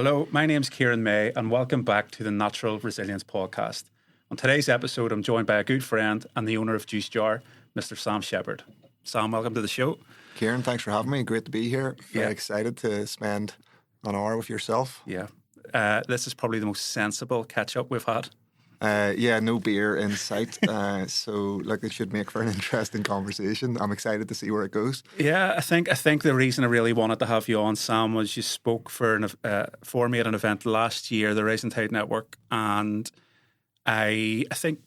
Hello, my name's Ciaran May and welcome back to the Natural Resilience Podcast. On today's episode, I'm joined by a good friend and the owner of Juice Jar, Mr. Sam Shepard. Sam, welcome to the show. Ciaran, thanks for having me. Great to be here. Very excited to spend an hour with yourself. Yeah. This is probably the most sensible catch-up we've had. No beer in sight. So it should make for an interesting conversation. I'm excited to see where it goes. Yeah, I think the reason I really wanted to have you on, Sam, was you spoke for me at an event last year, the Rising Tide Network, and I think,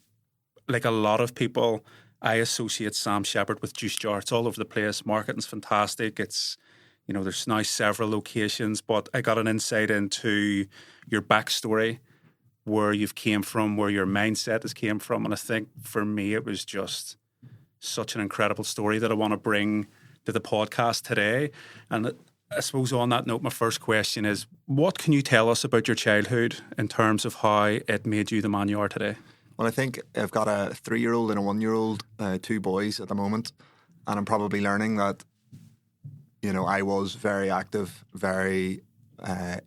like a lot of people, I associate Sam Shepard with Juice Jar. It's all over the place. Marketing's fantastic. It's, there's now several locations, but I got an insight into your backstory, where you've came from, where your mindset has came from. And I think for me, it was just such an incredible story that I want to bring to the podcast today. And I suppose on that note, my first question is, what can you tell us about your childhood in terms of how it made you the man you are today? Well, I think I've got a 3-year-old and a 1-year-old, 2 boys at the moment. And I'm probably learning that, I was very active, very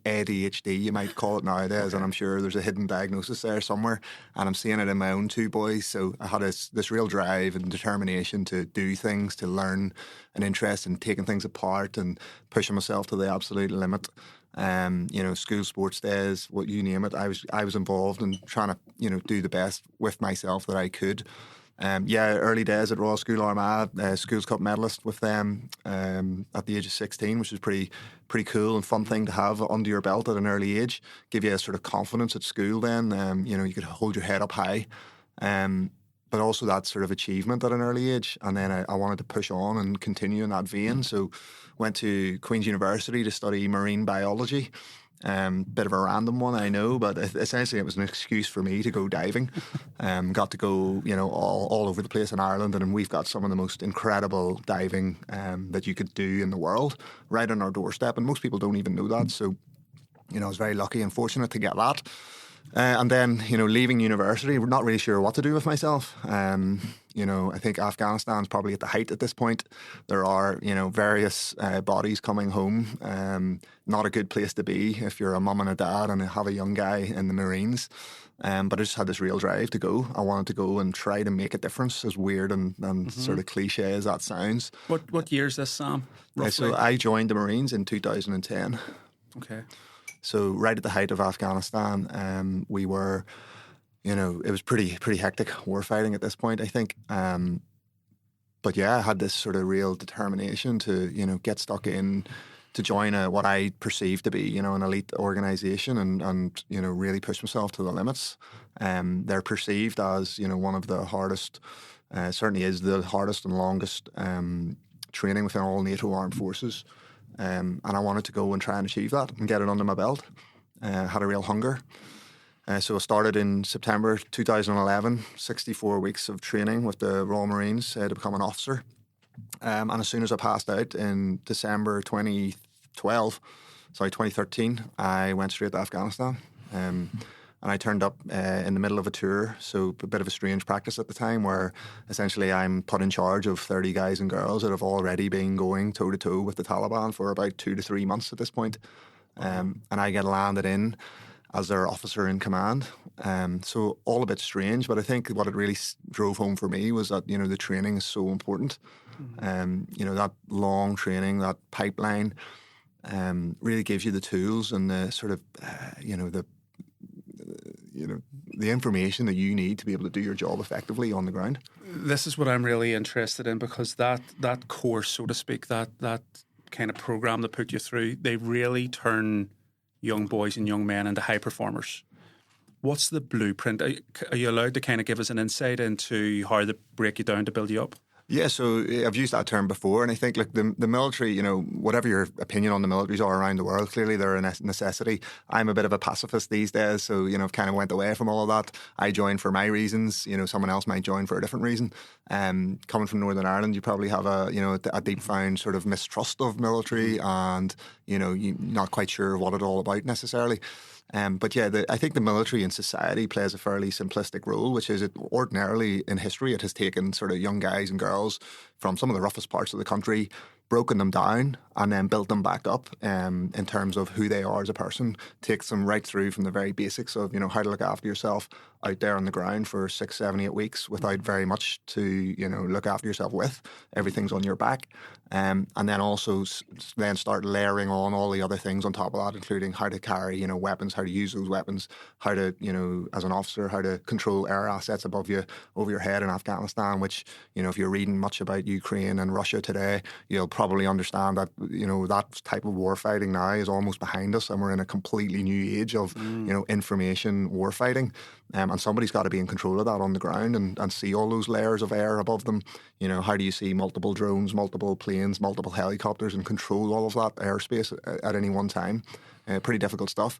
ADHD, you might call it nowadays, okay. And I'm sure there's a hidden diagnosis there somewhere, and I'm seeing it in my own 2 boys. So I had this real drive and determination to do things, to learn, an interest in taking things apart and pushing myself to the absolute limit. School sports days, what you name it, I was involved in trying to do the best with myself that I could. Early days at Royal School Armagh, Schools Cup medalist with them at the age of 16, which is pretty cool and fun thing to have under your belt at an early age. Give you a sort of confidence at school then. You could hold your head up high. But also that sort of achievement at an early age. And then I wanted to push on and continue in that vein. So went to Queen's University to study marine biology. Bit of a random one, I know, but essentially it was an excuse for me to go diving. Got to go, all over the place in Ireland, and we've got some of the most incredible diving that you could do in the world right on our doorstep, and most people don't even know that. So, I was very lucky and fortunate to get that. And then, leaving university, we're not really sure what to do with myself. I think Afghanistan's probably at the height at this point. There are, various bodies coming home. Not a good place to be if you're a mum and a dad and have a young guy in the Marines. But I just had this real drive to go. I wanted to go and try to make a difference, as weird and sort of cliche as that sounds. What year is this, Sam? So I joined the Marines in 2010. Okay. So right at the height of Afghanistan, we were, it was pretty hectic war fighting at this point, I think. But I had this sort of real determination to, get stuck in, to join what I perceived to be, an elite organisation and really push myself to the limits. They're perceived as, one of the hardest, certainly is the hardest and longest training within all NATO armed forces. And I wanted to go and try and achieve that and get it under my belt. Had a real hunger. So I started in September 2011, 64 weeks of training with the Royal Marines to become an officer. And as soon as I passed out in December 2013, I went straight to Afghanistan. And I turned up in the middle of a tour, so a bit of a strange practice at the time, where essentially I'm put in charge of 30 guys and girls that have already been going toe-to-toe with the Taliban for about 2 to 3 months at this point. And I get landed in as their officer in command. So all a bit strange, but I think what it really drove home for me was that, the training is so important. That long training, that pipeline really gives you the tools and the sort of, the information that you need to be able to do your job effectively on the ground. This is what I'm really interested in, because that course, so to speak, that kind of program that put you through, they really turn young boys and young men into high performers. What's the blueprint? Are you allowed to kind of give us an insight into how they break you down to build you up? Yeah, so I've used that term before, and I think the military, whatever your opinion on the militaries are around the world, clearly they're a necessity. I'm a bit of a pacifist these days, so, I've kind of went away from all of that. I joined for my reasons, someone else might join for a different reason. Coming from Northern Ireland, you probably have a deep found sort of mistrust of military and, you're not quite sure what it's all about necessarily. I think the military in society plays a fairly simplistic role, which is ordinarily in history it has taken sort of young guys and girls from some of the roughest parts of the country broken them down and then built them back up in terms of who they are as a person. Takes them right through from the very basics of, you know, how to look after yourself out there on the ground for 6, 7, 8 weeks without very much to, you know, look after yourself with. Everything's on your back. And then also then start layering on all the other things on top of that, including how to carry, you know, weapons, how to use those weapons, how to, you know, as an officer, how to control air assets above you, over your head in Afghanistan, which, you know, if you're reading much about Ukraine and Russia today, you'll probably understand that, you know, that type of war fighting now is almost behind us, and we're in a completely new age of, you know, information war fighting. And somebody's got to be in control of that on the ground and see all those layers of air above them. You know, how do you see multiple drones, multiple planes, multiple helicopters, and control all of that airspace at any one time? Pretty difficult stuff.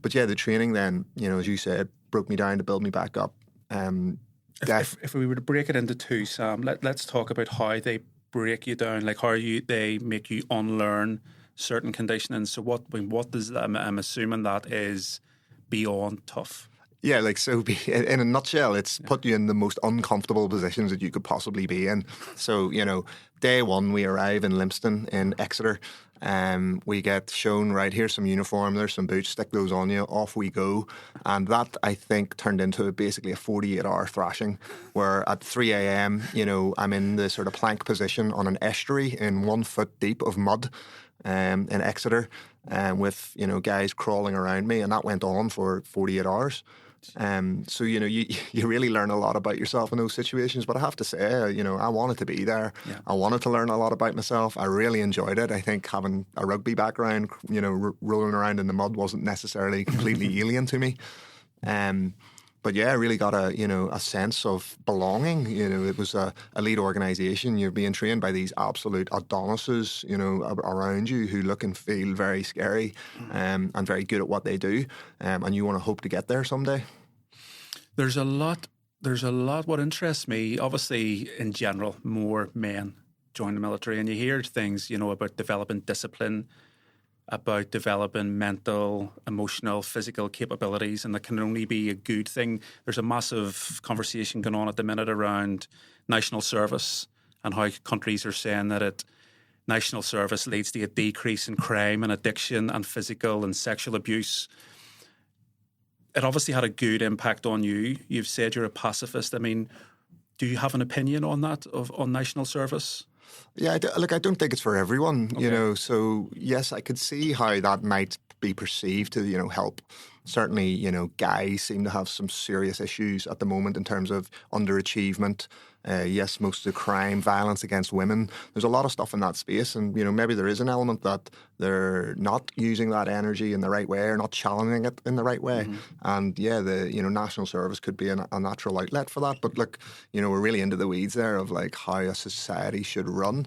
But yeah, the training then, you know, as you said, broke me down to build me back up. If we were to break it into two, Sam, let's talk about how they break you down, like how they make you unlearn certain conditioning. So what does that, I'm assuming that is beyond tough. Yeah, like, so in a nutshell, it's put you in the most uncomfortable positions that you could possibly be in. So, you know, day one, we arrive in Lympstone in Exeter. We get shown, right, here's some uniform, there's some boots, stick those on you, off we go. And that, I think, turned into basically a 48-hour thrashing, where at 3 a.m, you know, I'm in the sort of plank position on an estuary in 1 foot deep of mud in Exeter, with, you know, guys crawling around me. And that went on for 48 hours. So, you know, you really learn a lot about yourself in those situations. But I have to say, you know, I wanted to be there. Yeah. I wanted to learn a lot about myself. I really enjoyed it. I think having a rugby background, you know, rolling around in the mud wasn't necessarily completely alien to me. But yeah, I really got a sense of belonging. You know, it was a elite organisation. You're being trained by these absolute Adonises, you know, around you who look and feel very scary and very good at what they do. And you want to hope to get there someday. There's a lot what interests me. Obviously, in general, more men join the military, and you hear things, you know, about developing discipline, about developing mental, emotional, physical capabilities, and that can only be a good thing. There's a massive conversation going on at the minute around national service and how countries are saying that national service leads to a decrease in crime and addiction and physical and sexual abuse. It obviously had a good impact on you. You've said you're a pacifist. I mean, do you have an opinion on that, on national service? Yeah, I don't think it's for everyone, you know. So, yes, I could see how that might be perceived to, you know, help. Certainly, you know, guys seem to have some serious issues at the moment in terms of underachievement. Yes, most of the crime, violence against women. There's a lot of stuff in that space. And, you know, maybe there is an element that they're not using that energy in the right way or not challenging it in the right way. Mm-hmm. And, yeah, the, you know, national service could be a natural outlet for that. But, look, you know, we're really into the weeds there of, like, how a society should run.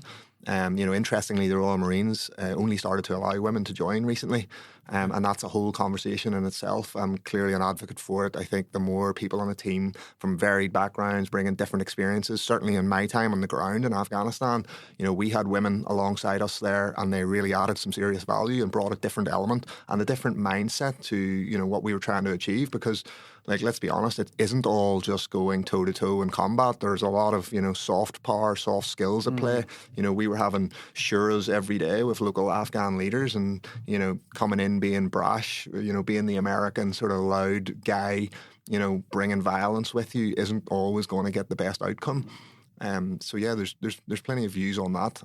You know, interestingly, the Royal Marines only started to allow women to join recently. And that's a whole conversation in itself. I'm clearly an advocate for it. I think the more people on a team from varied backgrounds bringing different experiences, certainly in my time on the ground in Afghanistan, you know, we had women alongside us there, and they really added some serious value and brought a different element and a different mindset to, you know, what we were trying to achieve. Because, like, let's be honest, it isn't all just going toe-to-toe in combat. There's a lot of, you know, soft power, soft skills at play. You know, we were having shuras every day with local Afghan leaders and, you know, coming in being brash, you know, being the American sort of loud guy, you know, bringing violence with you isn't always going to get the best outcome. So, yeah, there's plenty of views on that.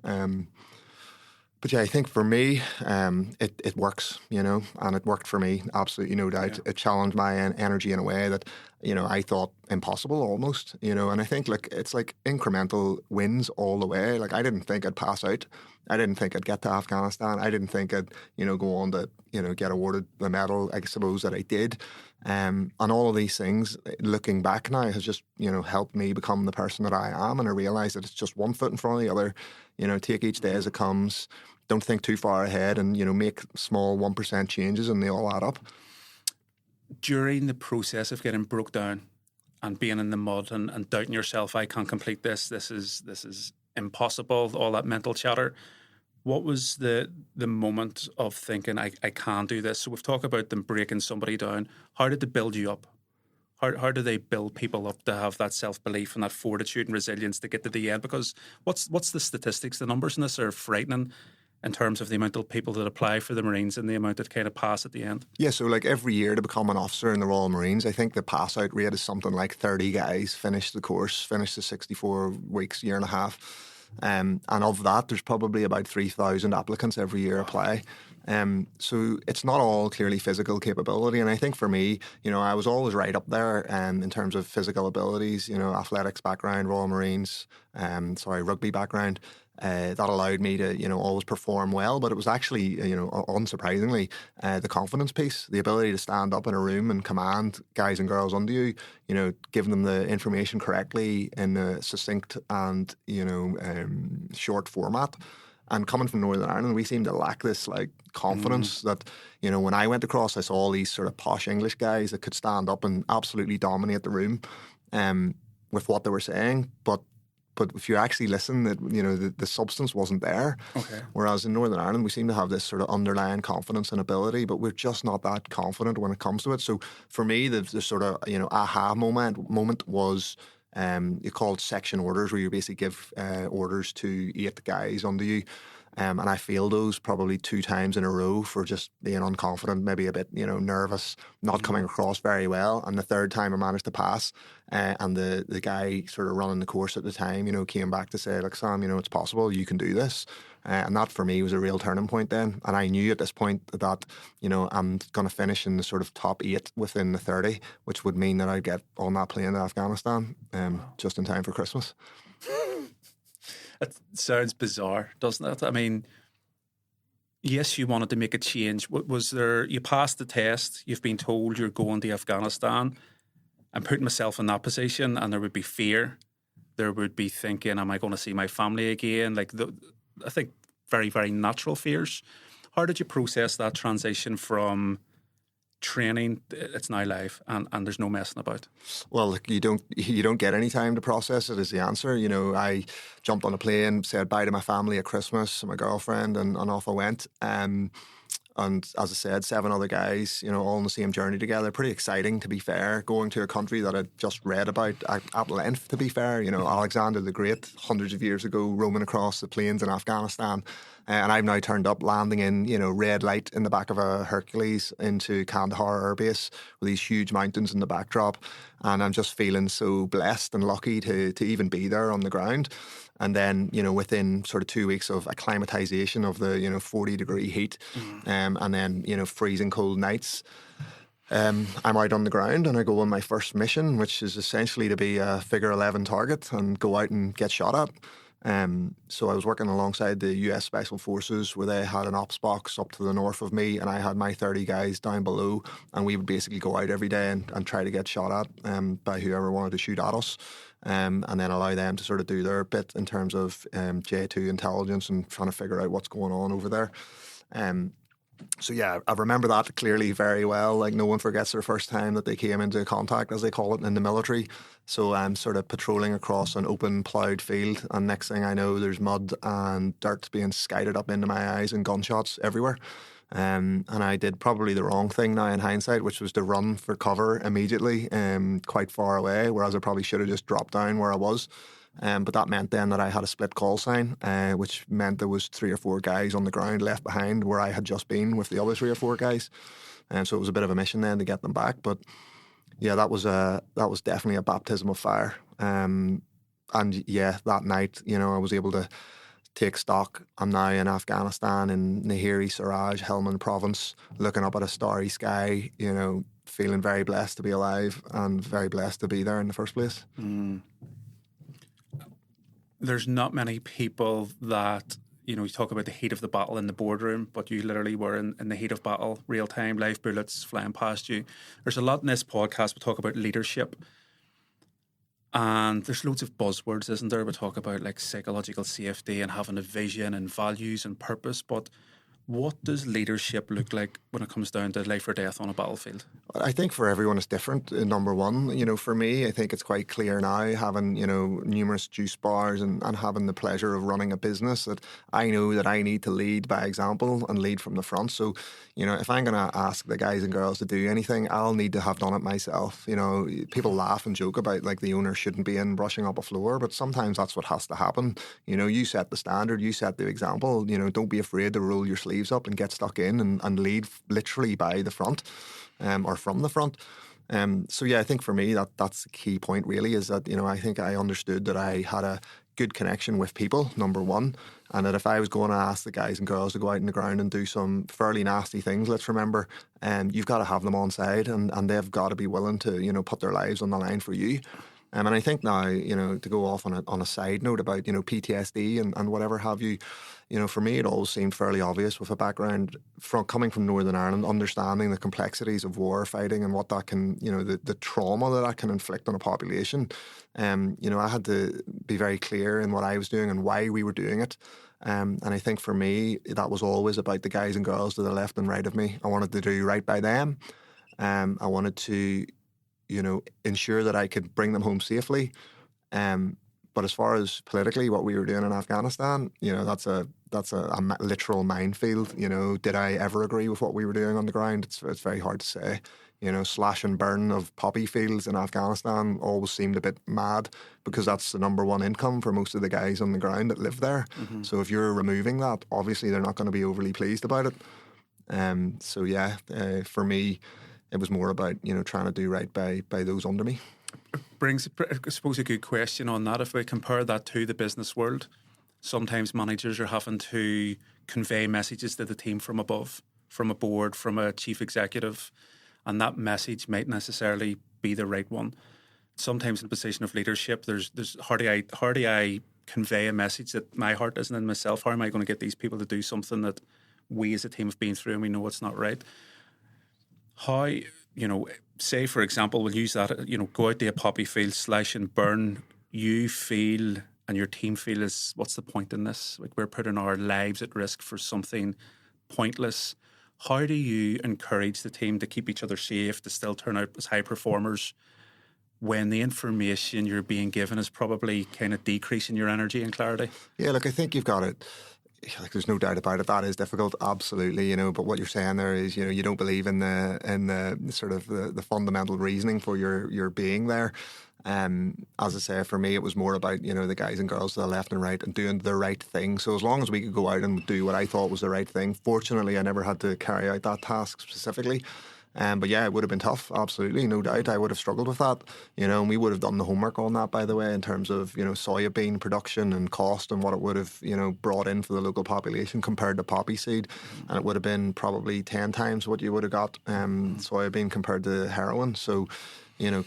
But yeah, I think for me, it works, you know, and it worked for me, absolutely no doubt. Yeah. It challenged my energy in a way that, you know, I thought impossible almost, you know, and I think, like, it's like incremental wins all the way. Like, I didn't think I'd pass out. I didn't think I'd get to Afghanistan. I didn't think I'd, you know, go on to, you know, get awarded the medal, I suppose, that I did. And all of these things, looking back now, has just, you know, helped me become the person that I am. And I realise that it's just one foot in front of the other. You know, take each day as it comes. Don't think too far ahead, and, you know, make small 1% changes, and they all add up. During the process of getting broke down and being in the mud and doubting yourself, I can't complete this. This is impossible. All that mental chatter. What was the moment of thinking I can do this? So we've talked about them breaking somebody down. How did they build you up? How do they build people up to have that self-belief and that fortitude and resilience to get to the end? Because what's the statistics? The numbers in this are frightening in terms of the amount of people that apply for the Marines and the amount that kind of pass at the end. Yeah, so like every year to become an officer in the Royal Marines, I think the pass out rate is something like 30 guys finish the course, finish the 64 weeks, year and a half. And of that, there's probably about 3,000 applicants every year apply. So it's not all clearly physical capability. And I think for me, I was always right up there in terms of physical abilities, athletics background, Royal Marines, rugby background. That allowed me to, always perform well. But it was actually, unsurprisingly, the confidence piece, the ability to stand up in a room and command guys and girls under you, giving them the information correctly in a succinct and, short format. And coming from Northern Ireland, we seem to lack this confidence that, when I went across, I saw all these sort of posh English guys that could stand up and absolutely dominate the room with what they were saying. But if you actually listen, the substance wasn't there. Okay. Whereas in Northern Ireland, we seem to have this sort of underlying confidence and ability, but we're just not that confident when it comes to it. So for me, the sort of aha moment was you called section orders, where you basically give orders to 8 guys under you. And I failed those probably 2 times in a row for just being unconfident, maybe a bit, nervous, not coming across very well. And the third time I managed to pass, and the guy sort of running the course at the time, came back to say, like, Sam, it's possible, you can do this. And that for me was a real turning point then. And I knew at this point that, I'm going to finish in the sort of top 8 within the 30, which would mean that I'd get on that plane to Afghanistan just in time for Christmas. It sounds bizarre, doesn't it? I mean, yes, you wanted to make a change. Was there? You passed the test. You've been told you're going to Afghanistan. I'm putting myself in that position, and there would be fear. There would be thinking, "Am I going to see my family again?" I think very, very natural fears. How did you process that transition from training? It's now live, and there's no messing about. Well, look, you don't get any time to process it, is the answer. I jumped on a plane, said bye to my family at Christmas, my girlfriend, and off I went. And as I said, 7 other guys, all on the same journey together. Pretty exciting, to be fair, going to a country that I'd just read about at length, to be fair. Alexander the Great, hundreds of years ago, roaming across the plains in Afghanistan. And I've now turned up, landing in, red light in the back of a Hercules into Kandahar Air Base with these huge mountains in the backdrop. And I'm just feeling so blessed and lucky to even be there on the ground. And then, within sort of 2 weeks of acclimatization of the, 40-degree heat, and then, freezing cold nights, I'm out on the ground and I go on my first mission, which is essentially to be a figure 11 target and go out and get shot at. So I was working alongside the US Special Forces, where they had an ops box up to the north of me, and I had my 30 guys down below, and we would basically go out every day and try to get shot at by whoever wanted to shoot at us, and then allow them to sort of do their bit in terms of J2 intelligence and trying to figure out what's going on over there. So yeah, I remember that clearly very well. Like, no one forgets their first time that they came into contact, as they call it in the military. So I'm sort of patrolling across an open ploughed field, and next thing I know, there's mud and dirt being skited up into my eyes and gunshots everywhere. And I did probably the wrong thing now in hindsight, which was to run for cover immediately, quite far away, whereas I probably should have just dropped down where I was. But that meant then that I had a split call sign, which meant there was 3 or 4 guys on the ground left behind where I had just been with the other 3 or 4 guys. And so it was a bit of a mission then to get them back. But yeah, that was definitely a baptism of fire. And yeah, that night, I was able to take stock. I'm now in Afghanistan, in Nahiri Siraj, Helmand province, looking up at a starry sky, feeling very blessed to be alive and very blessed to be there in the first place. There's not many people that, you talk about the heat of the battle in the boardroom, but you literally were in the heat of battle, real time, live bullets flying past you. There's a lot in this podcast. We talk about leadership, and there's loads of buzzwords, isn't there? We talk about like psychological safety and having a vision and values and purpose. But What does leadership look like when it comes down to life or death on a battlefield? I think for everyone it's different. Number one, for me, I think it's quite clear now, having, numerous juice bars and having the pleasure of running a business, that I know that I need to lead by example and lead from the front. So, if I'm going to ask the guys and girls to do anything, I'll need to have done it myself. People laugh and joke about like the owner shouldn't be in brushing up a floor, but sometimes that's what has to happen. You set the standard, you set the example. Don't be afraid to roll your sleeves up and get stuck in and lead literally by the front. Or from the front. So yeah, I think for me that's the key point really, is that, I think I understood that I had a good connection with people, number one, and that if I was going to ask the guys and girls to go out in the ground and do some fairly nasty things, let's remember, you've got to have them on side, and they've got to be willing to, put their lives on the line for you. And I think now, to go off on a side note about, PTSD and whatever have you, for me it always seemed fairly obvious, with a background coming from Northern Ireland, understanding the complexities of war fighting and what that can, the trauma that can inflict on a population. I had to be very clear in what I was doing and why we were doing it. And I think for me, that was always about the guys and girls to the left and right of me. I wanted to do right by them. I wanted to ensure that I could bring them home safely. But as far as politically what we were doing in Afghanistan, that's a literal minefield. Did I ever agree with what we were doing on the ground? It's very hard to say. Slash and burn of poppy fields in Afghanistan always seemed a bit mad, because that's the number one income for most of the guys on the ground that live there. Mm-hmm. So if you're removing that, obviously they're not going to be overly pleased about it. So yeah, for me, it was more about, trying to do right by those under me. Brings, I suppose, a good question on that. If we compare that to the business world, sometimes managers are having to convey messages to the team from above, from a board, from a chief executive, and that message might necessarily be the right one. Sometimes in a position of leadership, there's how do I convey a message that my heart isn't in myself? How am I going to get these people to do something that we as a team have been through and we know it's not right? How, say, for example, we'll use that, go out to a poppy field, slash and burn. You feel and your team feel is, what's the point in this? Like, we're putting our lives at risk for something pointless. How do you encourage the team to keep each other safe, to still turn out as high performers when the information you're being given is probably kind of decreasing your energy and clarity? Yeah, look, I think you've got it. Like, there's no doubt about it. That is difficult, absolutely. But what you're saying there is, you don't believe in the sort of the fundamental reasoning for your being there. As I say, for me, it was more about, the guys and girls to the left and right and doing the right thing. So as long as we could go out and do what I thought was the right thing, fortunately, I never had to carry out that task specifically. But yeah, it would have been tough, absolutely, no doubt. I would have struggled with that, and we would have done the homework on that, by the way, in terms of, soybean production and cost and what it would have, brought in for the local population compared to poppy seed. And it would have been probably 10 times what you would have got soybean compared to heroin. So,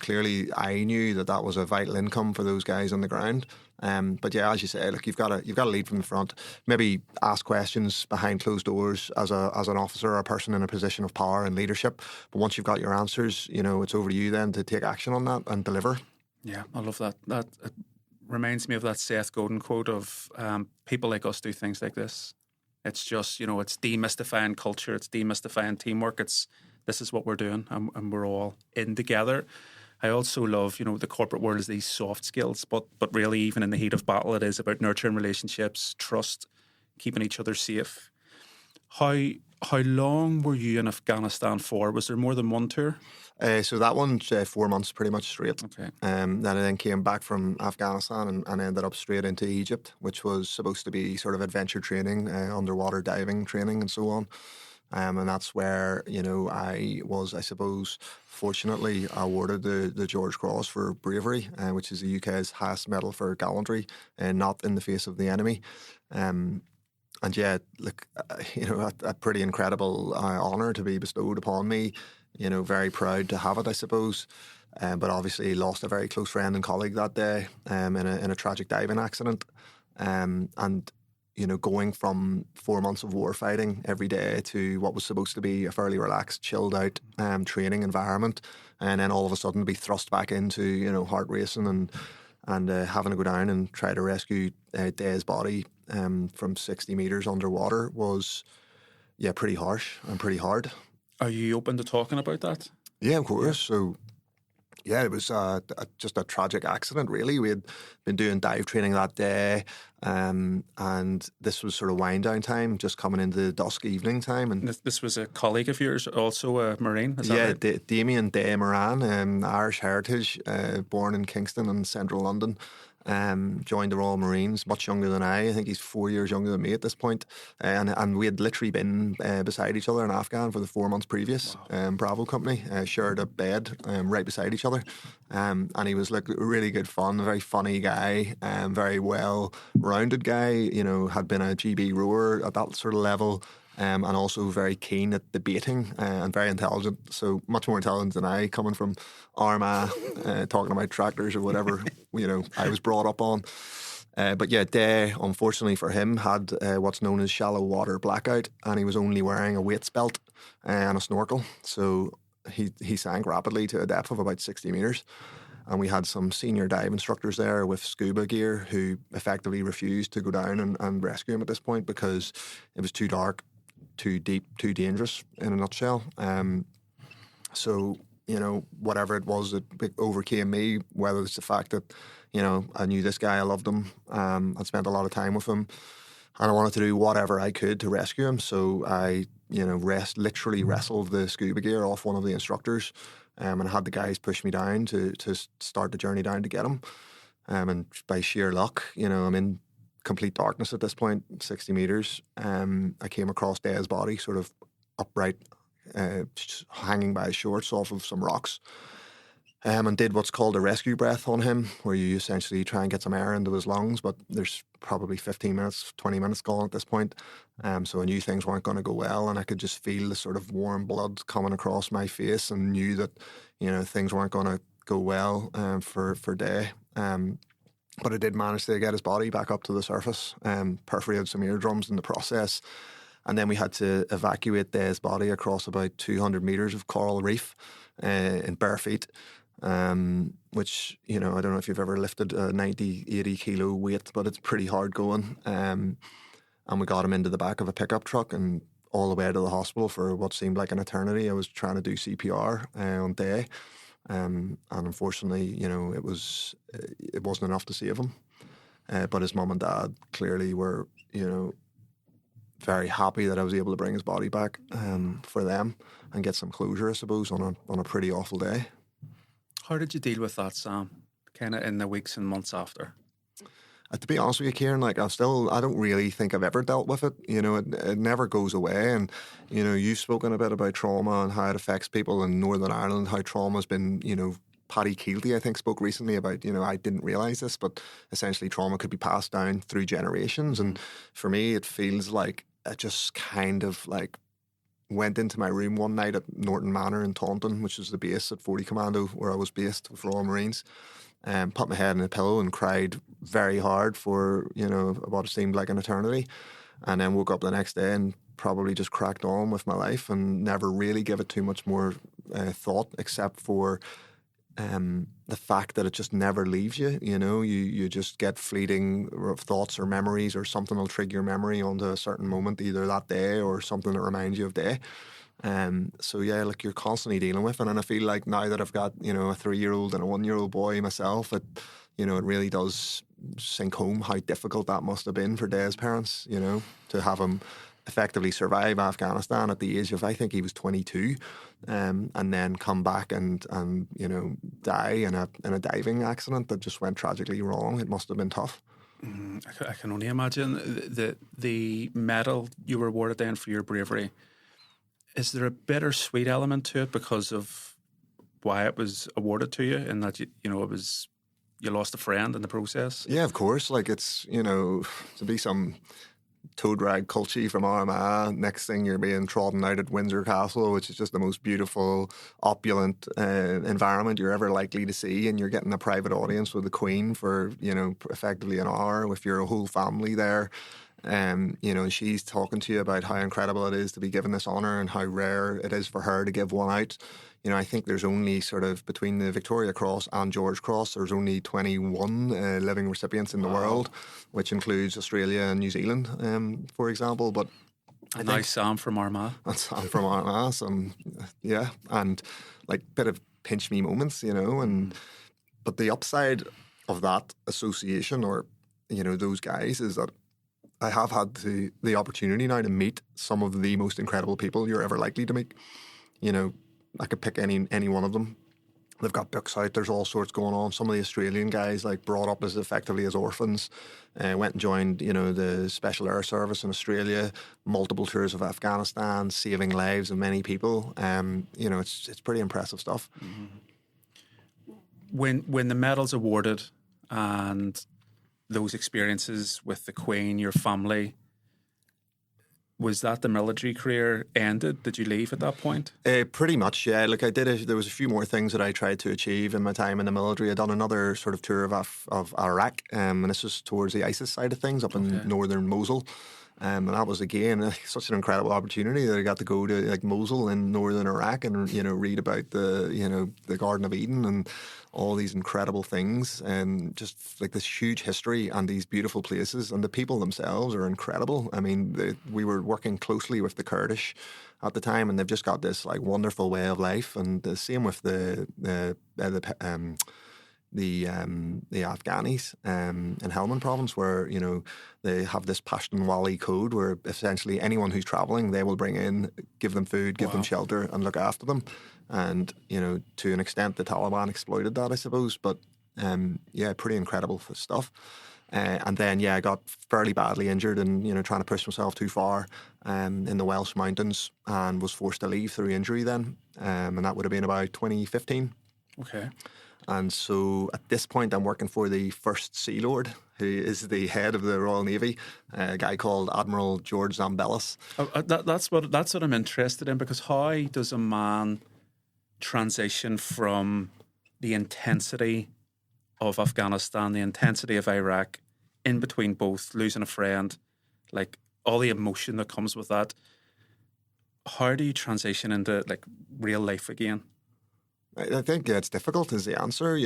clearly I knew that was a vital income for those guys on the ground. But yeah, as you say, look, you've got to lead from the front. Maybe ask questions behind closed doors as an officer or a person in a position of power and leadership. But once you've got your answers, it's over to you then to take action on that and deliver. Yeah, I love that. That it reminds me of that Seth Godin quote of people like us do things like this. It's just, it's demystifying culture. It's demystifying teamwork. This is what we're doing, and we're all in together. I also love, the corporate world is these soft skills, but really even in the heat of battle, it is about nurturing relationships, trust, keeping each other safe. How long were you in Afghanistan for? Was there more than one tour? So that one's 4 months pretty much straight. Okay. Then I then came back from Afghanistan and ended up straight into Egypt, which was supposed to be sort of adventure training, underwater diving training and so on. And that's where, I was, I suppose, fortunately awarded the George Cross for bravery, which is the UK's highest medal for gallantry, not in the face of the enemy. And yeah, look, a pretty incredible honour to be bestowed upon me. Very proud to have it, I suppose. But obviously lost a very close friend and colleague that day in a tragic diving accident. And going from 4 months of war fighting every day to what was supposed to be a fairly relaxed, chilled out training environment, and then all of a sudden be thrust back into, heart racing and having to go down and try to rescue Day's body from 60 metres underwater was yeah, pretty harsh and pretty hard. Are you open to talking about that? Yeah, of course. So, yeah, it was just a tragic accident, really. We had been doing dive training that day, and this was sort of wind down time, just coming into the dusk evening time. And this was a colleague of yours, also a Marine, is that right? Damien Day Moran, Irish heritage, born in Kingston in central London. Joined the Royal Marines, much younger than I. I think he's 4 years younger than me at this point. And we had literally been beside each other in Afghan for the 4 months previous. Wow. Bravo company, shared a bed right beside each other. And he was like really good fun, a very funny guy, very well-rounded guy. You know, had been a GB rower at that sort of level. And also very keen at debating and very intelligent. So much more intelligent than I, coming from Armagh, talking about tractors or whatever, you know, I was brought up on. But yeah, Day, unfortunately for him, had what's known as shallow water blackout, and he was only wearing a weights belt and a snorkel. So he sank rapidly to a depth of about 60 metres. And we had some senior dive instructors there with scuba gear who effectively refused to go down and rescue him at this point because it was too dark, too deep, too dangerous, in a nutshell. So, you know, whatever it was that overcame me, whether it's the fact that, you know, I knew this guy, I loved him, I'd spent a lot of time with him, and I wanted to do whatever I could to rescue him. So I, you know, literally wrestled the scuba gear off one of the instructors, and I had the guys push me down to start the journey down to get him. And by sheer luck, you know, I'm in complete darkness at this point, 60 metres. I came across Day's body, sort of upright, hanging by his shorts off of some rocks, and did what's called a rescue breath on him, where you essentially try and get some air into his lungs, but there's probably 15 minutes, 20 minutes gone at this point. So I knew things weren't going to go well, and I could just feel the sort of warm blood coming across my face, and knew that, you know, things weren't going to go well for Day. But I did manage to get his body back up to the surface, perforated some eardrums in the process. And then we had to evacuate Day's body across about 200 metres of coral reef in bare feet, which, you know, I don't know if you've ever lifted a 90, 80 kilo weight, but it's pretty hard going. And we got him into the back of a pickup truck and all the way to the hospital for what seemed like an eternity. I was trying to do CPR on Day. And unfortunately, you know, it wasn't enough to save him. But his mum and dad clearly were, you know, very happy that I was able to bring his body back for them and get some closure, I suppose, on a pretty awful day. How did you deal with that, Sam, kind of in the weeks and months after? To be honest with you, Ciaran, like I don't really think I've ever dealt with it. You know, it never goes away. And, you know, you've spoken a bit about trauma and how it affects people in Northern Ireland, how trauma's been, you know, Paddy Keelty, I think, spoke recently about, you know, I didn't realise this, but essentially trauma could be passed down through generations. And for me, it feels like I just kind of like went into my room one night at Norton Manor in Taunton, which is the base at 40 Commando where I was based with Royal Marines. Put my head in a pillow and cried very hard for, you know, what seemed like an eternity, and then woke up the next day and probably just cracked on with my life and never really gave it too much more thought, except for the fact that it just never leaves you. You know, you just get fleeting thoughts or memories, or something will trigger your memory onto a certain moment, either that day or something that reminds you of Day. So yeah, like you're constantly dealing with it, and I feel like now that I've got, you know, a 3-year-old and a 1-year-old boy myself, it, you know, it really does sink home how difficult that must have been for Day's parents, you know, to have him effectively survive Afghanistan at the age of, I think he was 22, and then come back and you know, die in a diving accident that just went tragically wrong. It must have been tough. I can only imagine the medal you were awarded then for your bravery. Is there a bittersweet element to it because of why it was awarded to you, and that you know it was, you lost a friend in the process? Yeah, of course. Like, it's, you know, to be some toad rag culture from Armagh, next thing you're being trodden out at Windsor Castle, which is just the most beautiful, opulent environment you're ever likely to see, and you're getting a private audience with the Queen for, you know, effectively an hour with your whole family there. You know, she's talking to you about how incredible it is to be given this honour and how rare it is for her to give one out. You know, I think there's only sort of, between the Victoria Cross and George Cross, there's only 21 living recipients in the world, which includes Australia and New Zealand, for example. But And now Sam from Armagh. And Sam from Armagh, and like bit of pinch me moments, but the upside of that association, or those guys, is that I have had the opportunity now to meet some of the most incredible people you're ever likely to meet. I could pick any one of them. They've got books out. There's all sorts going on. Some of the Australian guys, like, brought up as effectively as orphans, went and joined, the Special Air Service in Australia, multiple tours of Afghanistan, saving lives of many people. It's pretty impressive stuff. Mm-hmm. When the medal's awarded and those experiences with the Queen, your family, was that the military career ended? Did you leave at that point? Pretty much, yeah. Look, there was a few more things that I tried to achieve in my time in the military. I'd done another sort of tour of Iraq, and this was towards the ISIS side of things up in northern Mosul. And that was, again, such an incredible opportunity that I got to go to, like, Mosul in northern Iraq and, read about the Garden of Eden and all these incredible things, and just like this huge history and these beautiful places, and the people themselves are incredible. I mean, we were working closely with the Kurdish at the time, and they've just got this like wonderful way of life, and the same with the Afghanis in Helmand province, where they have this Pashtunwali code where essentially anyone who's travelling, they will bring in, give them food, give them shelter, and look after them. And to an extent, the Taliban exploited that, I suppose. But pretty incredible stuff. And then I got fairly badly injured and trying to push myself too far in the Welsh mountains, and was forced to leave through injury then. And that would have been about 2015. Okay. And so at this point, I'm working for the First Sea Lord, who is the head of the Royal Navy, a guy called Admiral George Zambellis. That's what I'm interested in, because how does a man transition from the intensity of Afghanistan, the intensity of Iraq, in between both, losing a friend, like all the emotion that comes with that? How do you transition into like real life again? I think it's difficult is the answer.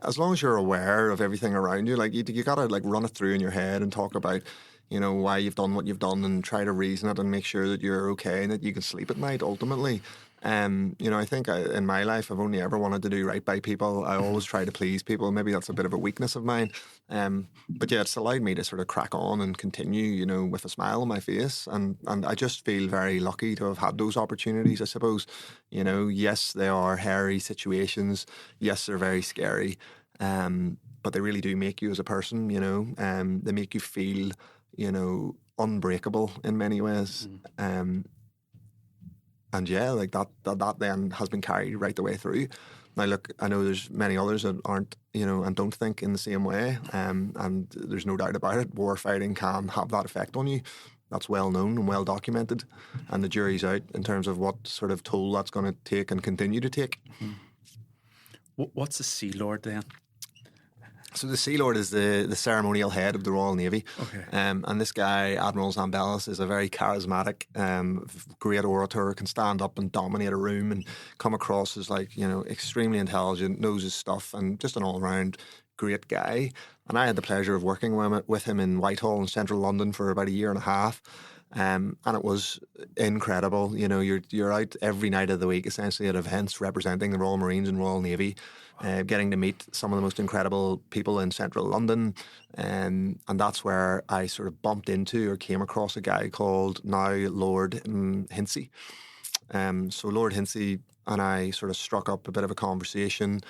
As long as you're aware of everything around you, like you got to like run it through in your head and talk about, why you've done what you've done, and try to reason it and make sure that you're okay and that you can sleep at night ultimately. I think in my life, I've only ever wanted to do right by people. I always try to please people. Maybe that's a bit of a weakness of mine. But it's allowed me to sort of crack on and continue, with a smile on my face. And I just feel very lucky to have had those opportunities, I suppose. Yes, they are hairy situations. Yes, they're very scary. But they really do make you as a person, they make you feel, unbreakable in many ways. And like that then has been carried right the way through. Now, look, I know there's many others that aren't, and don't think in the same way. And there's no doubt about it. War fighting can have that effect on you. That's well known and well documented. And the jury's out in terms of what sort of toll that's going to take and continue to take. What's a Sea Lord then? So the Sea Lord is the ceremonial head of the Royal Navy. Okay. And this guy, Admiral Zambellis, is a very charismatic, great orator, can stand up and dominate a room and come across as like, extremely intelligent, knows his stuff, and just an all-round great guy. And I had the pleasure of working with him in Whitehall in central London for about a year and a half. And it was incredible. You're out every night of the week, essentially, at events representing the Royal Marines and Royal Navy. Getting to meet some of the most incredible people in central London. And that's where I sort of bumped into or came across a guy called now Lord Hinsey. So Lord Hinsey and I sort of struck up a bit of a conversation.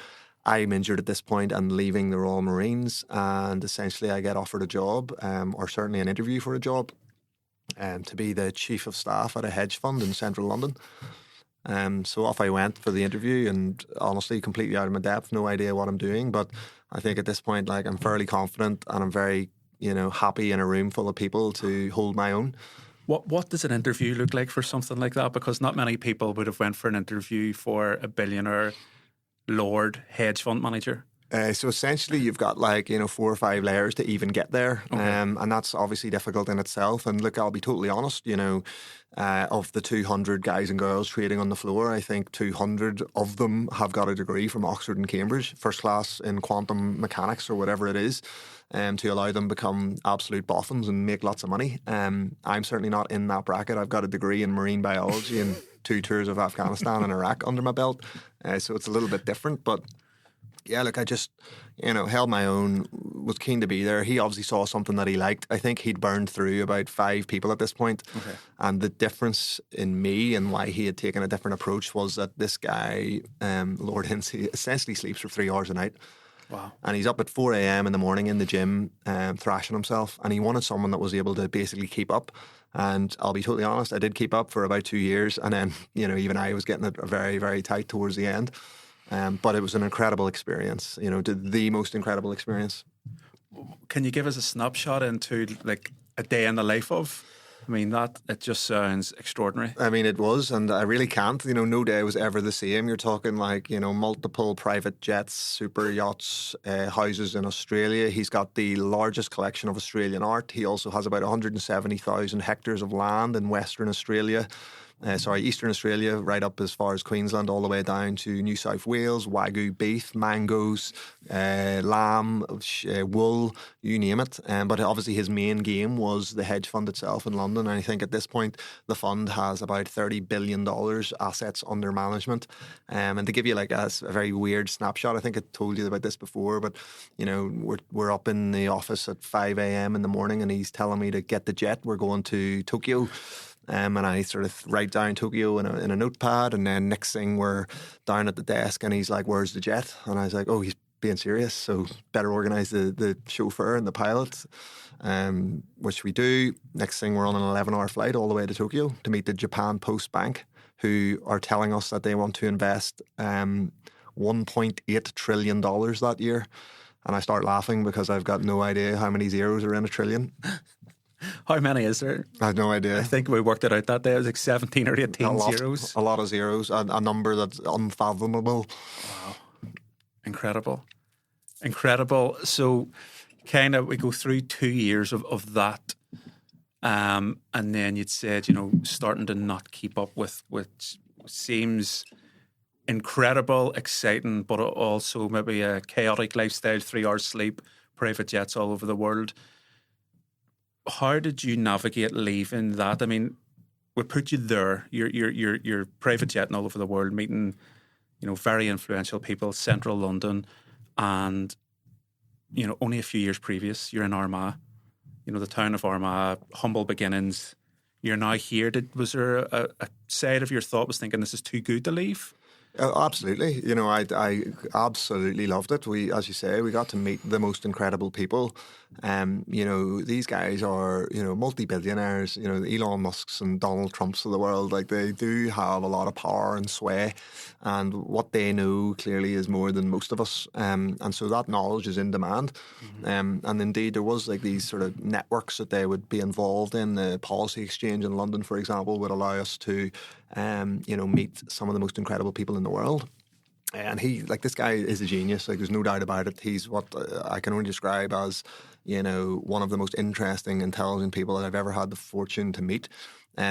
I'm injured at this point and leaving the Royal Marines, and essentially I get offered a job, or certainly an interview for a job, to be the chief of staff at a hedge fund in central London. So off I went for the interview, and honestly, completely out of my depth, no idea what I'm doing. But I think at this point, like, I'm fairly confident, and I'm very, happy in a room full of people to hold my own. What does an interview look like for something like that? Because not many people would have went for an interview for a billionaire Lord hedge fund manager. So essentially, you've got like 4 or 5 layers to even get there, Okay. and that's obviously difficult in itself. And look, I'll be totally honest. Of the 200 guys and girls trading on the floor, I think 200 of them have got a degree from Oxford and Cambridge, first class in quantum mechanics or whatever it is, to allow them to become absolute boffins and make lots of money. I'm certainly not in that bracket. I've got a degree in marine biology and 2 tours of Afghanistan and Iraq under my belt, so it's a little bit different, but. Yeah, look, I just, held my own, was keen to be there. He obviously saw something that he liked. I think he'd burned through about 5 people at this point. Okay. And the difference in me and why he had taken a different approach was that this guy, Lord Hinsey, essentially sleeps for 3 hours a night. Wow. And he's up at 4 a.m. in the morning in the gym, thrashing himself. And he wanted someone that was able to basically keep up. And I'll be totally honest, I did keep up for about 2 years. And then, even I was getting it very, very tight towards the end. But it was an incredible experience, the most incredible experience. Can you give us a snapshot into like a day in the life of? I mean, it just sounds extraordinary. I mean, it was, and I really can't. No day was ever the same. You're talking like, multiple private jets, super yachts, houses in Australia. He's got the largest collection of Australian art. He also has about 170,000 hectares of land in Western Australia. Eastern Australia, right up as far as Queensland, all the way down to New South Wales, Wagyu beef, mangoes, lamb, wool, you name it. But obviously his main game was the hedge fund itself in London. And I think at this point, the fund has about $30 billion assets under management. And to give you like a very weird snapshot, I think I told you about this before, but, we're up in the office at 5 a.m. in the morning and he's telling me to get the jet. We're going to Tokyo. And I sort of write down Tokyo in a notepad, and then next thing we're down at the desk and he's like, "Where's the jet?" And I was like, "Oh, he's being serious, so better organise the chauffeur and the pilot," which we do. Next thing we're on an 11-hour flight all the way to Tokyo to meet the Japan Post Bank, who are telling us that they want to invest $1.8 trillion that year. And I start laughing because I've got no idea how many zeros are in a trillion. How many is there? I have no idea. I think we worked it out that day. It was like 17 or 18 zeros. A lot of zeros. A number that's unfathomable. Wow. Incredible. So kind of we go through 2 years of that. And then you'd said, starting to not keep up with what seems incredible, exciting, but also maybe a chaotic lifestyle, 3 hours sleep, private jets all over the world. How did you navigate leaving that? I mean, we put you there. You're private jetting all over the world, meeting, very influential people, central London, and only a few years previous, you're in Armagh. The town of Armagh, humble beginnings. You're now here. Was there a side of your thought was thinking this is too good to leave? Absolutely. I absolutely loved it. As you say, we got to meet the most incredible people. These guys are, multi-billionaires, Elon Musk's and Donald Trump's of the world. Like, they do have a lot of power and sway, and what they know clearly is more than most of us. And so that knowledge is in demand. Mm-hmm. And indeed, there was like these sort of networks that they would be involved in. The policy exchange in London, for example, would allow us to meet some of the most incredible people in the world. And this guy is a genius. Like, there's no doubt about it. He's what I can only describe as, one of the most interesting, intelligent people that I've ever had the fortune to meet.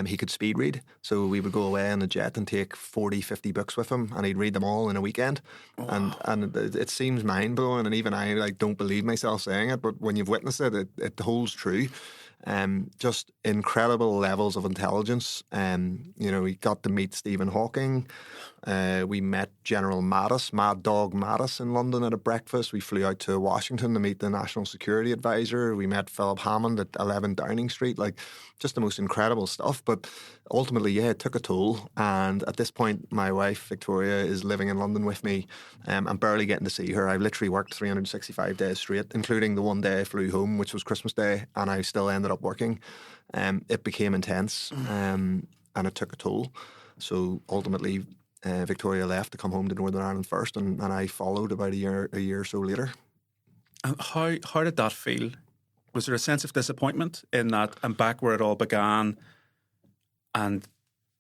He could speed read. So we would go away on a jet and take 40, 50 books with him, and he'd read them all in a weekend. Wow. And it seems mind-blowing, and even I don't believe myself saying it, but when you've witnessed it, it holds true. Just incredible levels of intelligence. We got to meet Stephen Hawking. We met General Mattis, Mad Dog Mattis, in London at a breakfast. We flew out to Washington to meet the National Security Advisor. We met Philip Hammond at 11 Downing Street. Like, just the most incredible stuff. But ultimately, it took a toll. And at this point, my wife, Victoria, is living in London with me. I'm barely getting to see her. I've literally worked 365 days straight, including the one day I flew home, which was Christmas Day, and I still ended up working. It became intense, and it took a toll. So ultimately, Victoria left to come home to Northern Ireland first, and I followed about a year or so later. And how did that feel? Was there a sense of disappointment in that I'm back where it all began, and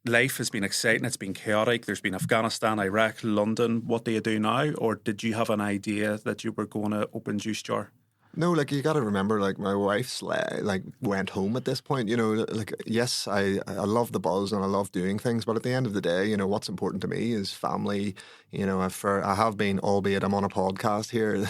life has been exciting, it's been chaotic, there's been Afghanistan, Iraq, London. What do you do now? Or did you have an idea that you were going to open Juice Jar? No, like you got to remember, like my wife's like went home at this point. You know, like yes, I love the buzz and I love doing things, but at the end of the day, you know, what's important to me is family. You know, I have been, albeit I'm on a podcast here,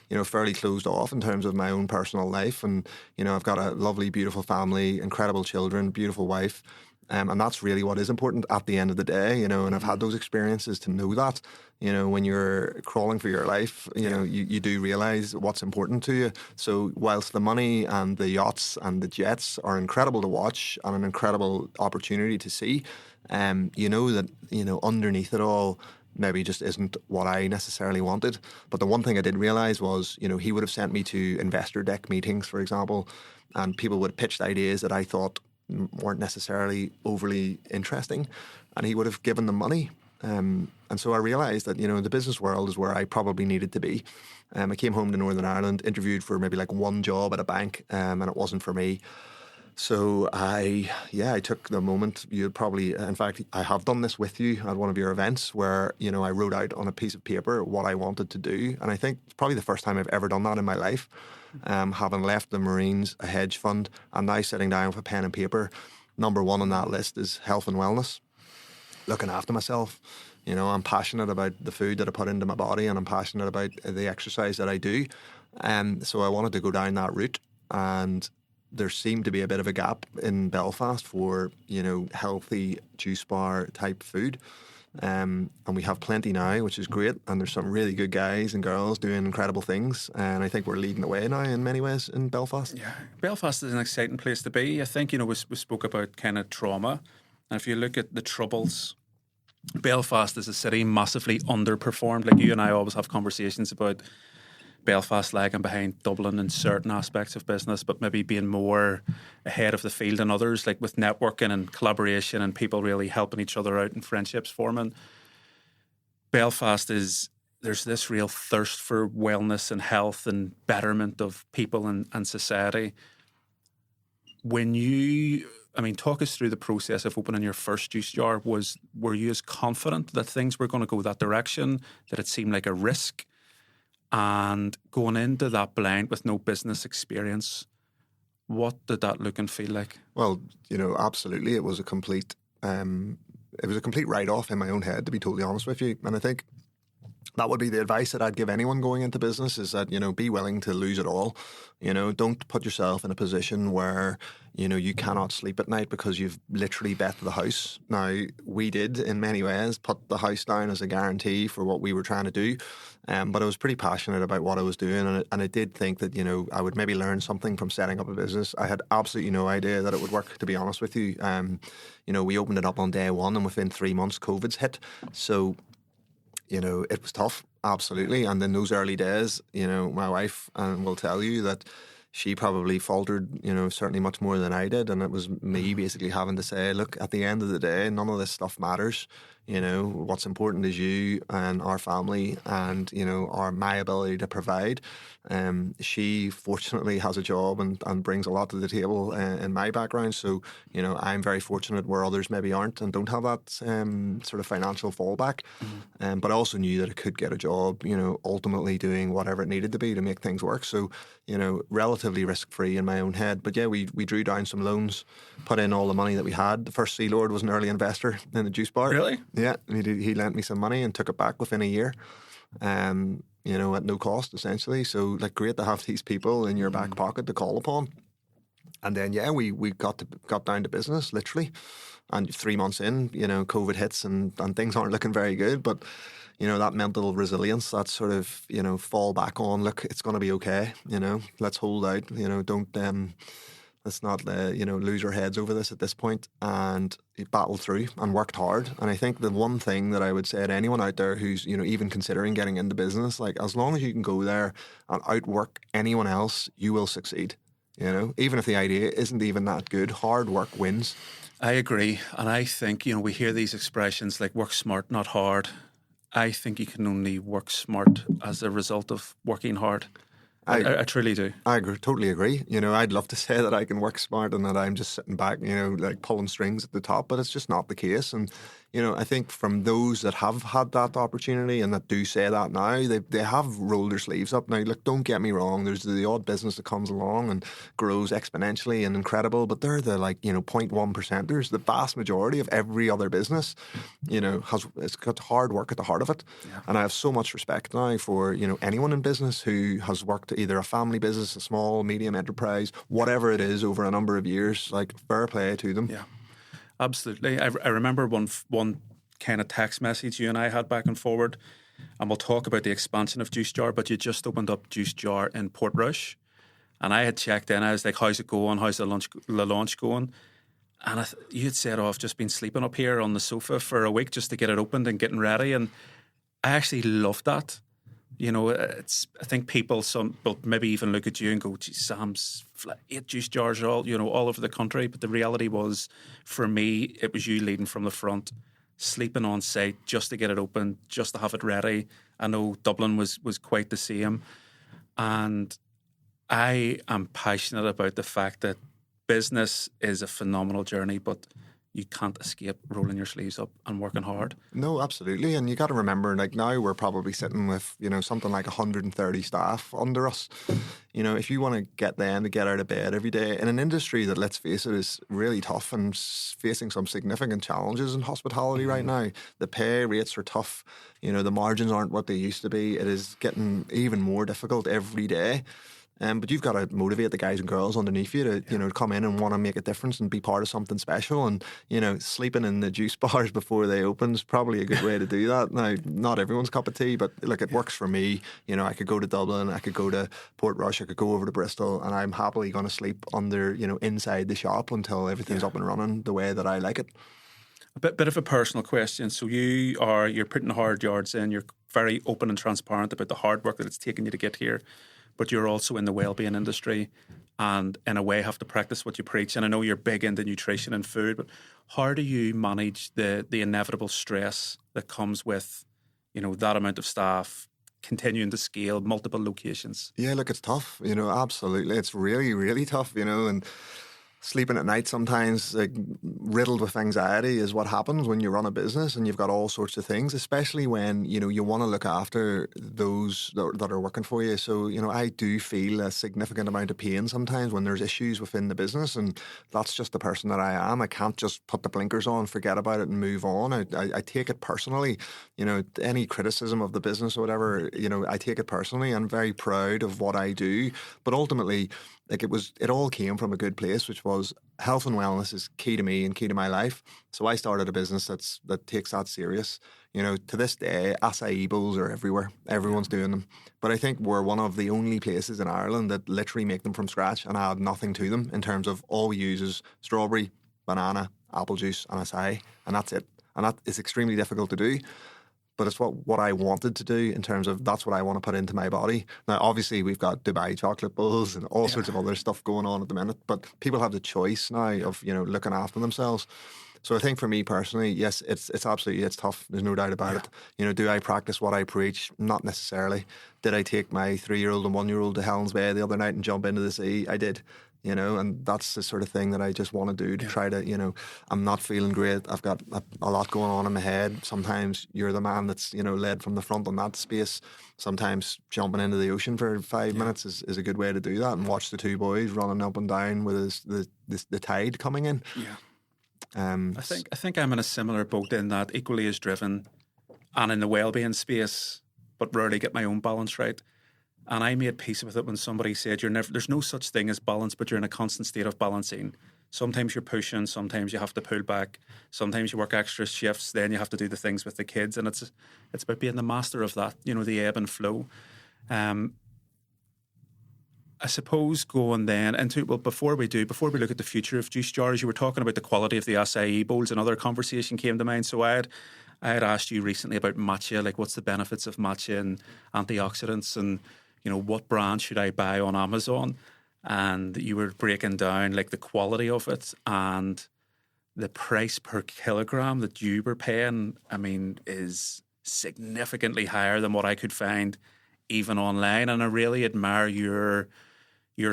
you know, fairly closed off in terms of my own personal life, and you know, I've got a lovely, beautiful family, incredible children, beautiful wife. And that's really what is important at the end of the day, you know, and I've had those experiences to know that, you know, when you're crawling for your life, you know, you do realise what's important to you. So whilst the money and the yachts and the jets are incredible to watch and an incredible opportunity to see, you know that, you know, underneath it all, maybe just isn't what I necessarily wanted. But the one thing I did realise was, you know, he would have sent me to investor deck meetings, for example, and people would have pitched ideas that I thought weren't necessarily overly interesting, and he would have given them money. And so I realised that, you know, the business world is where I probably needed to be. I came home to Northern Ireland, interviewed for maybe like one job at a bank, and it wasn't for me. So I took the moment. You'd probably, in fact, I have done this with you at one of your events where, you know, I wrote out on a piece of paper what I wanted to do. And I think it's probably the first time I've ever done that in my life. Having left the Marines, a hedge fund, and now sitting down with a pen and paper, number one on that list is health and wellness, looking after myself. You know, I'm passionate about the food that I put into my body, and I'm passionate about the exercise that I do. So I wanted to go down that route, and there seemed to be a bit of a gap in Belfast for, you know, healthy juice bar type food. And we have plenty now, which is great. And there's some really good guys and girls doing incredible things. And I think we're leading the way now in many ways in Belfast. Yeah, Belfast is an exciting place to be. I think, you know, we spoke about kind of trauma. And if you look at the Troubles, Belfast is a city massively underperformed. Like you and I always have conversations about Belfast lagging behind Dublin in certain aspects of business, but maybe being more ahead of the field than others, like with networking and collaboration and people really helping each other out and friendships forming. Belfast there's this real thirst for wellness and health and betterment of people and society. Talk us through the process of opening your first juice jar. Were you as confident that things were going to go that direction, that it seemed like a risk? And going into that blind with no business experience, what did that look and feel like? Well, you know, absolutely. It was a complete write-off in my own head, to be totally honest with you. And I think that would be the advice that I'd give anyone going into business, is that, you know, be willing to lose it all. You know, don't put yourself in a position where, you know, you cannot sleep at night because you've literally bet the house. Now, we did, in many ways, put the house down as a guarantee for what we were trying to do. But I was pretty passionate about what I was doing. And I did think that, you know, I would maybe learn something from setting up a business. I had absolutely no idea that it would work, to be honest with you. You know, we opened it up on day one, and within 3 months, COVID's hit. So, you know, it was tough, absolutely. And in those early days, you know, my wife will tell you that she probably faltered, you know, certainly much more than I did. And it was me basically having to say, look, at the end of the day, none of this stuff matters. You know, what's important is you and our family and, you know, my ability to provide. She fortunately has a job and brings a lot to the table in my background. So, you know, I'm very fortunate where others maybe aren't and don't have that sort of financial fallback. But I also knew that I could get a job, you know, ultimately doing whatever it needed to be to make things work. So, you know, relatively risk-free in my own head. But yeah, we drew down some loans, put in all the money that we had. The first Sea Lord was an early investor in the juice bar. Really? Yeah, he lent me some money and took it back within a year, you know, at no cost, essentially. So, like, great to have these people in your back pocket to call upon. And then, yeah, we got down to business, literally. And 3 months in, you know, COVID hits and things aren't looking very good. But, you know, that mental resilience, that sort of, you know, fall back on, look, it's going to be okay, you know, let's hold out, you know, don't... let's not, you know, lose our heads over this at this point, and battled through and worked hard. And I think the one thing that I would say to anyone out there who's, you know, even considering getting into business, like, as long as you can go there and outwork anyone else, you will succeed. You know, even if the idea isn't even that good, hard work wins. I agree. And I think, you know, we hear these expressions like work smart, not hard. I think you can only work smart as a result of working hard. I truly do. I agree, totally agree. You know, I'd love to say that I can work smart and that I'm just sitting back, you know, like pulling strings at the top, but it's just not the case. And, you know, I think from those that have had that opportunity and that do say that now, they have rolled their sleeves up. Now, look, don't get me wrong, there's the odd business that comes along and grows exponentially and incredible, but they're the, like, you know, 0.1 percenters. The vast majority of every other business, you know, it's got hard work at the heart of it. Yeah. And I have so much respect now for, you know, anyone in business who has worked either a family business, a small, medium enterprise, whatever it is, over a number of years. Like, fair play to them. Yeah. Absolutely. I remember one kind of text message you and I had back and forward, and we'll talk about the expansion of Juice Jar, but you just opened up Juice Jar in Portrush, and I had checked in. I was like, how's it going? How's the launch going? And you had said, I've just been sleeping up here on the sofa for a week just to get it opened and getting ready, and I actually loved that. You know, I think people, but maybe even look at you and go, geez, Sam's 8 juice jars all over the country. But the reality was, for me, it was you leading from the front, sleeping on site just to get it open, just to have it ready. I know Dublin was quite the same. And I am passionate about the fact that business is a phenomenal journey, but you can't escape rolling your sleeves up and working hard. No, absolutely. And you got to remember, like, now we're probably sitting with, you know, something like 130 staff under us. You know, if you want to get them to get out of bed every day in an industry that, let's face it, is really tough and facing some significant challenges in hospitality right now. The pay rates are tough. You know, the margins aren't what they used to be. It is getting even more difficult every day. But you've got to motivate the guys and girls underneath you to, you know, come in and want to make a difference and be part of something special. And, you know, sleeping in the juice bars before they open is probably a good way to do that. Now, not everyone's cup of tea, but look, it works for me. You know, I could go to Dublin, I could go to Portrush, I could go over to Bristol, and I'm happily going to sleep under, you know, inside the shop until everything's up and running the way that I like it. A bit of a personal question. So you're putting hard yards in. You're very open and transparent about the hard work that it's taken you to get here. But you're also in the wellbeing industry and in a way have to practice what you preach. And I know you're big into nutrition and food, but how do you manage the inevitable stress that comes with, you know, that amount of staff, continuing to scale, multiple locations? Yeah, look, it's tough, you know, absolutely. It's really, really tough, you know, and sleeping at night sometimes, like, riddled with anxiety is what happens when you run a business and you've got all sorts of things, especially when, you know, you want to look after those that are working for you. So, you know, I do feel a significant amount of pain sometimes when there's issues within the business, and that's just the person that I am. I can't just put the blinkers on, forget about it and move on. I take it personally. You know, any criticism of the business or whatever, you know, I take it personally. I'm very proud of what I do, but ultimately, like, it all came from a good place, which was health and wellness is key to me and key to my life. So I started a business that takes that serious. You know, to this day, acai bowls are everywhere. Everyone's doing them. But I think we're one of the only places in Ireland that literally make them from scratch and add nothing to them in terms of all we use is strawberry, banana, apple juice and acai, and that's it. And that is extremely difficult to do. But it's what I wanted to do in terms of that's what I want to put into my body. Now, obviously, we've got Dubai chocolate bowls and all sorts of other stuff going on at the minute, but people have the choice now of, you know, looking after themselves. So I think for me personally, yes, it's absolutely, it's tough. There's no doubt about it. You know, do I practice what I preach? Not necessarily. Did I take my 3-year-old and 1-year-old to Helen's Bay the other night and jump into the sea? I did. You know, and that's the sort of thing that I just want to do to try to, you know, I'm not feeling great. I've got a lot going on in my head. Sometimes you're the man that's, you know, led from the front on that space. Sometimes jumping into the ocean for 5 minutes is a good way to do that and watch the two boys running up and down with the tide coming in. Yeah. I think I'm in a similar boat in that equally as driven and in the wellbeing space, but rarely get my own balance right. And I made peace with it when somebody said, there's no such thing as balance, but you're in a constant state of balancing. Sometimes you're pushing, sometimes you have to pull back, sometimes you work extra shifts, then you have to do the things with the kids. And it's about being the master of that, you know, the ebb and flow. I suppose going then into, well, before we look at the future of juice jars, you were talking about the quality of the acai bowls. Another conversation came to mind. So I had asked you recently about matcha, like what's the benefits of matcha and antioxidants, and you know, what brand should I buy on Amazon? And you were breaking down like the quality of it and the price per kilogram that you were paying, I mean, is significantly higher than what I could find even online. And I really admire your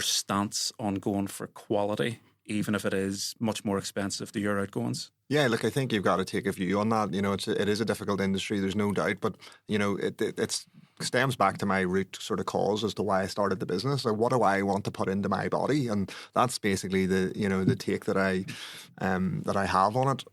stance on going for quality, even if it is much more expensive to your outgoings. Yeah, look, I think you've got to take a view on that. You know, it is a difficult industry, there's no doubt, but you know, it stems back to my root sort of cause as to why I started the business. Like, what do I want to put into my body? And that's basically the take that I have on it.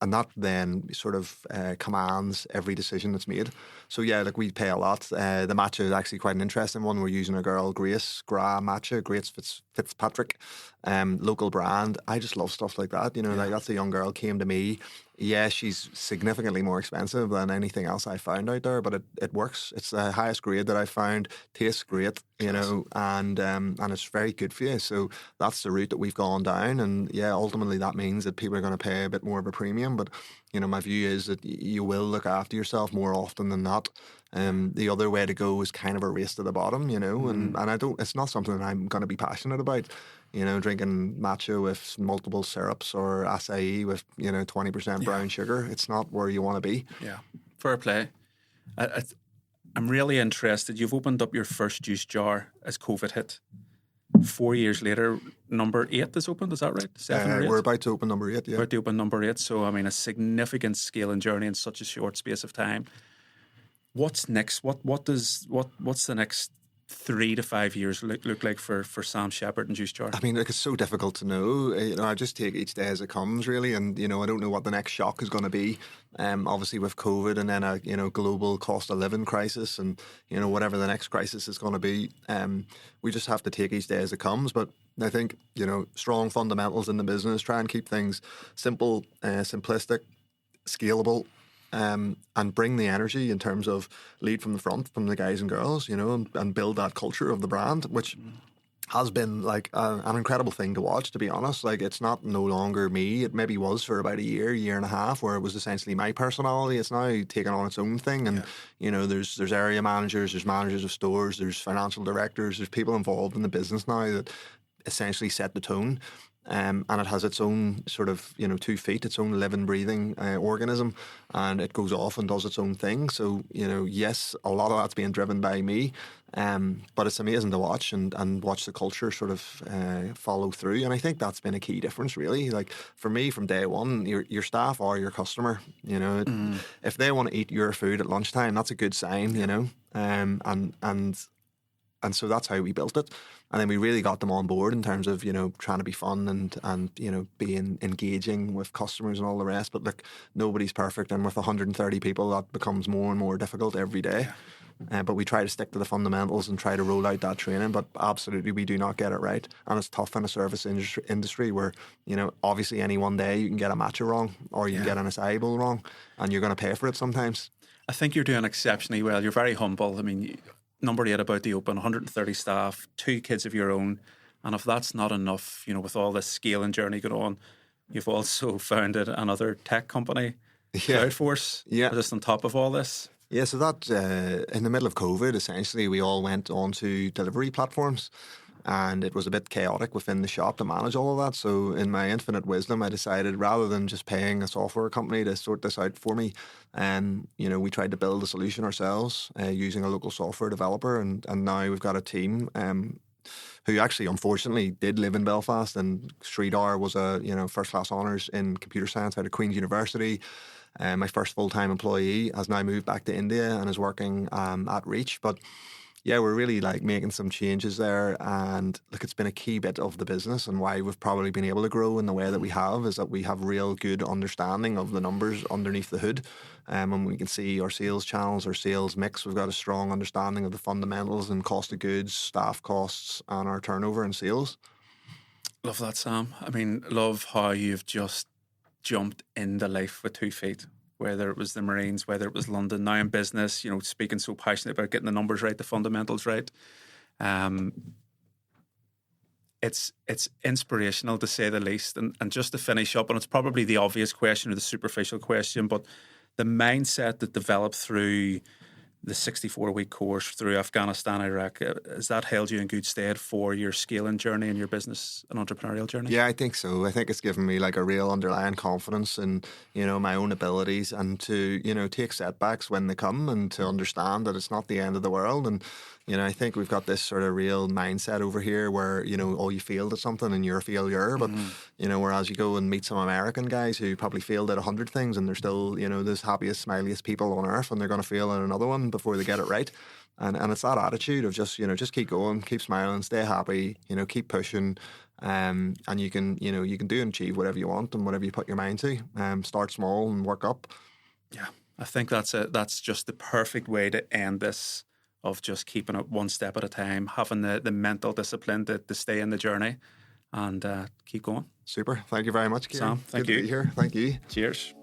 And that then sort of commands every decision that's made. So yeah, like, we pay a lot. The matcha is actually quite an interesting one. We're using a girl, Grace Gra Matcha, Grace Fitzpatrick, local brand. I just love stuff like that. You know, like, that's a young girl came to me. Yeah, she's significantly more expensive than anything else I found out there, but it works. It's the highest grade that I found. Tastes great, you know, and it's very good for you. So that's the route that we've gone down, and yeah, ultimately that means that people are going to pay a bit more of a premium. But you know, my view is that you will look after yourself more often than not. The other way to go is kind of a race to the bottom, you know, and I don't. It's not something that I'm going to be passionate about. You know, drinking matcha with multiple syrups or acai with 20% brown sugar. It's not where you want to be. Yeah, fair play. I'm really interested. You've opened up your first juice jar as COVID hit. 4 years later, number 8 is opened. Is that right? 7 or 8? We're about to open number 8. Yeah, about to open number 8. So I mean, a significant scale and journey in such a short space of time. What's next? What's the next 3 to 5 years look like for Sam Shepard and Juice Jar? I mean, like, it's so difficult to know. You know, I just take each day as it comes, really, and you know, I don't know what the next shock is going to be. Obviously with COVID and then a global cost of living crisis, and you know, whatever the next crisis is going to be, we just have to take each day as it comes. But I think, you know, strong fundamentals in the business, try and keep things simple, simplistic, scalable. And bring the energy in terms of lead from the front from the guys and girls, you know, and build that culture of the brand, which has been like an incredible thing to watch, to be honest. Like, it's not no longer me. It maybe was for about a year and a half, where it was essentially my personality. It's now taken on its own thing, and you know, there's area managers, there's managers of stores, there's financial directors, there's people involved in the business now that essentially set the tone. And it has its own sort of, 2 feet, its own living, breathing organism, and it goes off and does its own thing. So, you know, yes, a lot of that's being driven by me, but it's amazing to watch and watch the culture sort of follow through. And I think that's been a key difference, really. Like, for me, from day one, your staff are your customer. You know, if they want to eat your food at lunchtime, that's a good sign. You know, and so that's how we built it. And then we really got them on board in terms of, you know, trying to be fun and you know, being engaging with customers and all the rest. But look, nobody's perfect. And with 130 people, that becomes more and more difficult every day. But we try to stick to the fundamentals and try to roll out that training. But absolutely, we do not get it right. And it's tough in a service industry where, you know, obviously any one day you can get a matcha wrong, or you can get an acai bowl wrong, and you're going to pay for it sometimes. I think you're doing exceptionally well. You're very humble. I mean, number 8 about to open, 130 staff, 2 kids of your own. And if that's not enough, you know, with all this scale and journey going on, you've also founded another tech company, Cloudforce, just on top of all this. Yeah, so that in the middle of COVID, essentially, we all went onto delivery platforms, and it was a bit chaotic within the shop to manage all of that. So in my infinite wisdom, I decided, rather than just paying a software company to sort this out for me, you know, we tried to build a solution ourselves using a local software developer, and now we've got a team who actually, unfortunately, did live in Belfast, and Sridhar was a first class honours in computer science out of Queen's University. My first full-time employee has now moved back to India and is working at Reach. But yeah, we're really like making some changes there, and look, it's been a key bit of the business, and why we've probably been able to grow in the way that we have is that we have real good understanding of the numbers underneath the hood, and we can see our sales channels, our sales mix. We've got a strong understanding of the fundamentals and cost of goods, staff costs, and our turnover and sales. Love that, Sam. I mean, love how you've just jumped into life with 2 feet. Whether it was the Marines, whether it was London, now in business, you know, speaking so passionate about getting the numbers right, the fundamentals right. It's inspirational, to say the least. And just to finish up, and it's probably the obvious question or the superficial question, but the mindset that developed through the 64-week course through Afghanistan and Iraq, has that held you in good stead for your scaling journey and your business and entrepreneurial journey? Yeah, I think so. I think it's given me like a real underlying confidence in, my own abilities, and to, take setbacks when they come, and to understand that it's not the end of the world. And, I think we've got this sort of real mindset over here where, oh, you failed at something and you're a failure. But, whereas you go and meet some American guys who probably failed at 100 things and they're still, the happiest, smiliest people on earth, and they're going to fail at another one before they get it right. And it's that attitude of just keep going, keep smiling, stay happy, keep pushing. And you can do and achieve whatever you want and whatever you put your mind to. Start small and work up. Yeah, I think that's it. That's just the perfect way to end this, of just keeping it one step at a time, having the mental discipline to stay in the journey and keep going. Super. Thank you very much, Ciaran. Sam, thank Good you. to be here. Thank you. Cheers.